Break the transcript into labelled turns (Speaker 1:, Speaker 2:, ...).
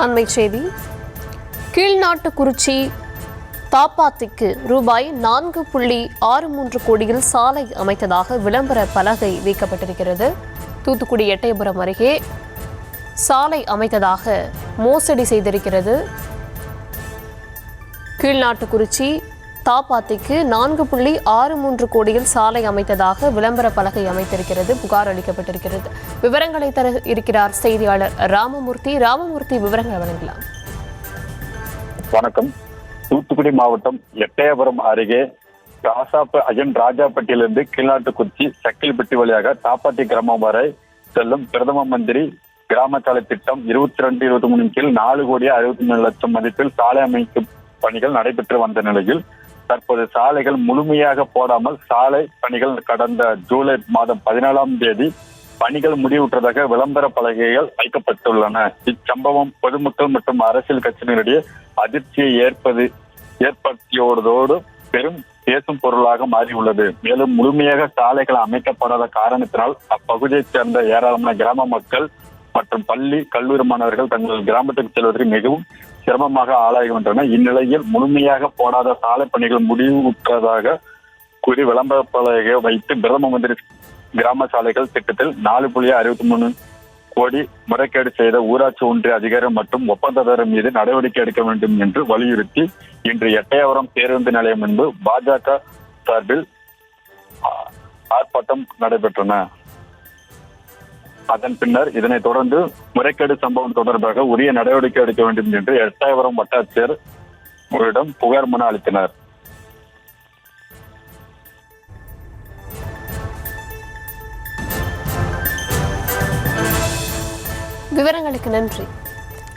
Speaker 1: அண்மை செய்தி. கீழ்நாட்டுக்குறிச்சி தாப்பாத்திக்கு ரூபாய் 4.63 கோடியில் சாலை அமைத்ததாக விளம்பர பலகை வைக்கப்பட்டிருக்கிறது. தூத்துக்குடி எட்டயபுரம் அருகே சாலை அமைத்ததாக மோசடி செய்திருக்கிறது. கீழ்நாட்டுக்குறிச்சி தாப்பாத்திக்கு 4.63 கோடியில் சாலை அமைத்ததாக விளம்பர பலகை அமைத்திருக்கிறது. புகார் அளிக்கப்பட்டிருக்கிறது. விவரங்களை தர இருக்கிறார் செய்தியாளர் ராமமூர்த்தி. விவரங்களை வழங்கலாம்.
Speaker 2: வணக்கம். தூத்துக்குடி மாவட்டம் எட்டயபுரம் அருகே ராஜாப்பட்டியிலிருந்து கீழ்நாட்டுக்குறிச்சி சக்கில்பட்டி வழியாக தாப்பாத்தி கிராமம் வரை செல்லும் பிரதம மந்திரி கிராம சாலை திட்டம் 22-23 கீழ் 4,63 லட்சம் மதிப்பில் சாலை அமைக்கும் பணிகள் நடைபெற்று வந்த நிலையில் தற்போது சாலைகள் முழுமையாக போடாமல் சாலை பணிகள் கடந்த ஜூலை மாதம் 14ஆம் தேதி பணிகள் முடிவுற்றதாக விளம்பர பலகைகள் வைக்கப்பட்டுள்ளன. இச்சம்பவம் பொதுமக்கள் மற்றும் அரசியல் கட்சியினரிடையே அதிர்ச்சியை ஏற்படுத்தியோடு பெரும் பேசும் பொருளாக மாறியுள்ளது. மேலும் முழுமையாக சாலைகள் அமைக்கப்படாத காரணத்தினால் அப்பகுதியைச் சேர்ந்த ஏராளமான கிராம மக்கள் மற்றும் பள்ளி கல்லூரி மாணவர்கள் தங்கள் கிராமத்துக்கு செல்வதற்கு மிகவும் சிரமமாக ஆளாகின்றனர். இந்நிலையில் முழுமையாக போடாத சாலை பணிகள் முடிவுற்றதாக கூறி விளம்பர பலகை வைத்து பிரதம மந்திரி கிராம சாலைகள் திட்டத்தில் 4.63 கோடி முறைகேடு செய்த ஊராட்சி ஒன்றிய அதிகாரி மற்றும் ஒப்பந்ததாரர் மீது நடவடிக்கை எடுக்க வேண்டும் என்று வலியுறுத்தி இன்று எட்டயபுரம் பேருந்து நிலையம் முன்பு பாஜக சார்பில் ஆர்ப்பாட்டம் நடைபெற்றன. அதன் பின்னர் இதனைத் தொடர்ந்து முறைகேடு சம்பவம் தொடர்பாக உரிய நடவடிக்கை எடுக்க வேண்டும் என்று எட்டயபுரம் வட்டாட்சியர் புகார் மனு அளித்தனர்.
Speaker 1: விவரங்களுக்கு நன்றி.